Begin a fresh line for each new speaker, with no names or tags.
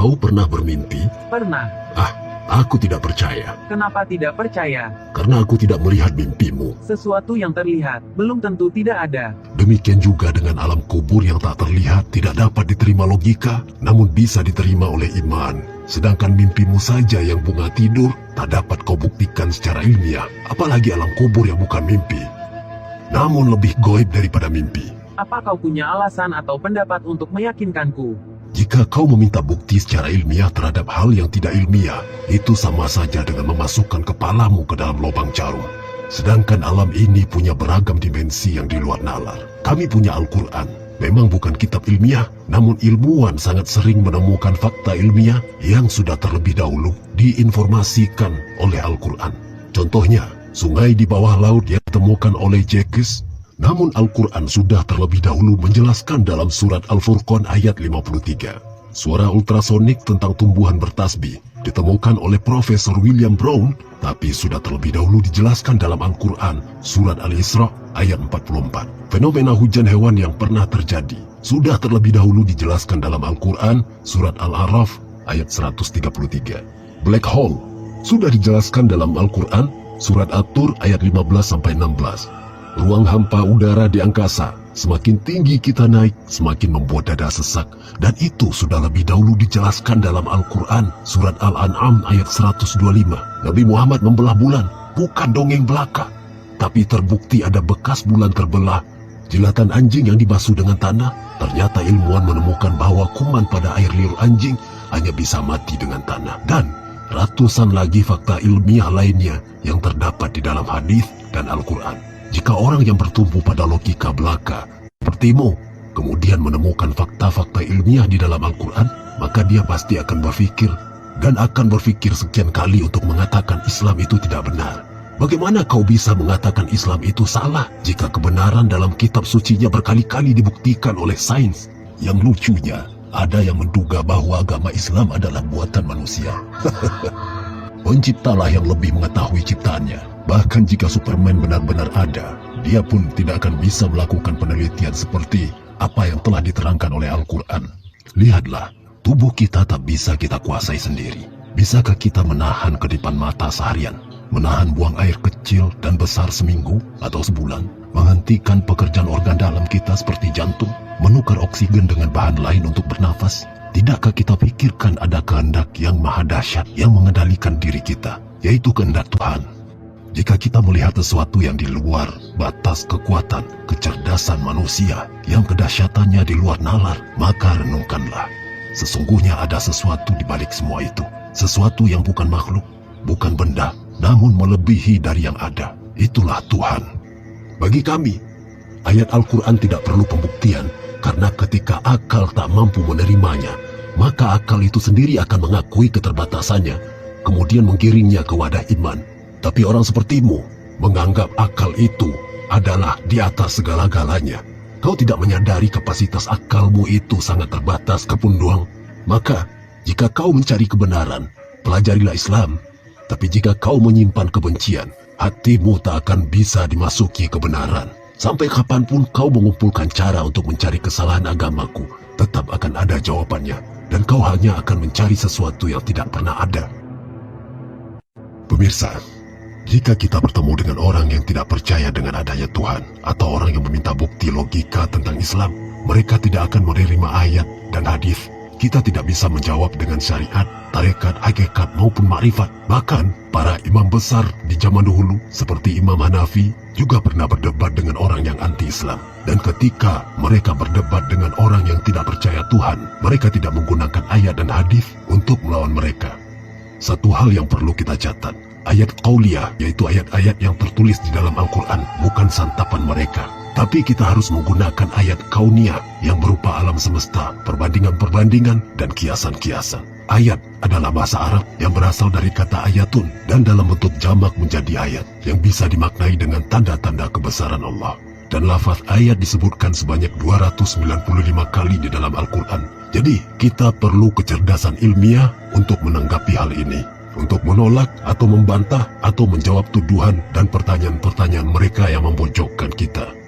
Kau pernah bermimpi?
Pernah.
Aku tidak percaya.
Kenapa tidak percaya?
Karena aku tidak melihat mimpimu.
Sesuatu yang terlihat, belum tentu tidak ada.
Demikian juga dengan alam kubur yang tak terlihat, tidak dapat diterima logika, namun bisa diterima oleh iman. Sedangkan mimpimu saja yang bunga tidur, tak dapat kau buktikan secara ilmiah. Apalagi alam kubur yang bukan mimpi, namun lebih goib daripada mimpi.
Apa kau punya alasan atau pendapat untuk meyakinkanku?
Jika kau meminta bukti secara ilmiah terhadap hal yang tidak ilmiah, itu sama saja dengan memasukkan kepalamu ke dalam lubang jarum. Sedangkan alam ini punya beragam dimensi yang di luar nalar. Kami punya Al-Quran. Memang bukan kitab ilmiah, namun ilmuwan sangat sering menemukan fakta ilmiah yang sudah terlebih dahulu diinformasikan oleh Al-Quran. Contohnya, sungai di bawah laut yang ditemukan oleh Jekes, namun Al-Quran sudah terlebih dahulu menjelaskan dalam surat Al-Furqan ayat 53. Suara ultrasonik tentang tumbuhan bertasbih ditemukan oleh Profesor William Brown, tapi sudah terlebih dahulu dijelaskan dalam Al-Quran surat Al-Isra ayat 44. Fenomena hujan hewan yang pernah terjadi sudah terlebih dahulu dijelaskan dalam Al-Quran surat Al-A'raf ayat 133. Black hole sudah dijelaskan dalam Al-Quran surat At-Tur ayat 15-16. Ruang hampa udara di angkasa, semakin tinggi kita naik, semakin membuat dada sesak. Dan itu sudah lebih dahulu dijelaskan dalam Al-Quran, surat Al-An'am ayat 125. Nabi Muhammad membelah bulan, bukan dongeng belaka. Tapi terbukti ada bekas bulan terbelah. Jilatan anjing yang dibasuh dengan tanah, ternyata ilmuwan menemukan bahwa kuman pada air liur anjing hanya bisa mati dengan tanah. Dan ratusan lagi fakta ilmiah lainnya yang terdapat di dalam hadis dan Al-Quran. Jika orang yang bertumpu pada logika belaka sepertimu kemudian menemukan fakta-fakta ilmiah di dalam Al-Quran, maka dia pasti akan berpikir dan akan berpikir sekian kali untuk mengatakan Islam itu tidak benar. Bagaimana kau bisa mengatakan Islam itu salah jika kebenaran dalam kitab sucinya berkali-kali dibuktikan oleh sains? Yang lucunya, ada yang menduga bahwa agama Islam adalah buatan manusia. Penciptalah yang lebih mengetahui ciptaannya. Bahkan jika Superman benar-benar ada, dia pun tidak akan bisa melakukan penelitian seperti apa yang telah diterangkan oleh Al-Quran. Lihatlah, tubuh kita tak bisa kita kuasai sendiri. Bisakah kita menahan kedipan mata seharian? Menahan buang air kecil dan besar seminggu atau sebulan? Menghentikan pekerjaan organ dalam kita seperti jantung? Menukar oksigen dengan bahan lain untuk bernafas? Tidakkah kita pikirkan ada kehendak yang maha dahsyat yang mengendalikan diri kita, yaitu kehendak Tuhan? Jika kita melihat sesuatu yang di luar batas kekuatan, kecerdasan manusia, yang kedahsyatannya di luar nalar, maka renungkanlah. Sesungguhnya ada sesuatu di balik semua itu. Sesuatu yang bukan makhluk, bukan benda, namun melebihi dari yang ada. Itulah Tuhan. Bagi kami, ayat Al-Quran tidak perlu pembuktian, karena ketika akal tak mampu menerimanya, maka akal itu sendiri akan mengakui keterbatasannya, kemudian menggiringnya ke wadah iman. Tapi orang sepertimu menganggap akal itu adalah di atas segala-galanya. Kau tidak menyadari kapasitas akalmu itu sangat terbatas kepunduang. Maka, jika kau mencari kebenaran, pelajarilah Islam. Tapi jika kau menyimpan kebencian, hatimu tak akan bisa dimasuki kebenaran. Sampai kapanpun kau mengumpulkan cara untuk mencari kesalahan agamaku, tetap akan ada jawabannya. Dan kau hanya akan mencari sesuatu yang tidak pernah ada. Pemirsa, jika kita bertemu dengan orang yang tidak percaya dengan adanya Tuhan, atau orang yang meminta bukti logika tentang Islam, mereka tidak akan menerima ayat dan hadis. Kita tidak bisa menjawab dengan syariat, tarekat, hakikat maupun makrifat. Bahkan, para imam besar di zaman dahulu, seperti Imam Hanafi, juga pernah berdebat dengan orang yang anti-Islam. Dan ketika mereka berdebat dengan orang yang tidak percaya Tuhan, mereka tidak menggunakan ayat dan hadis untuk melawan mereka. Satu hal yang perlu kita catat, ayat qauliyah, yaitu ayat-ayat yang tertulis di dalam Al-Quran, bukan santapan mereka. Tapi kita harus menggunakan ayat kauniyah yang berupa alam semesta, perbandingan-perbandingan, dan kiasan-kiasan. Ayat adalah bahasa Arab yang berasal dari kata ayatun dan dalam bentuk jamak menjadi ayat yang bisa dimaknai dengan tanda-tanda kebesaran Allah. Dan lafaz ayat disebutkan sebanyak 295 kali di dalam Al-Quran. Jadi, kita perlu kecerdasan ilmiah untuk menanggapi hal ini, untuk menolak atau membantah atau menjawab tuduhan dan pertanyaan-pertanyaan mereka yang memojokkan kita.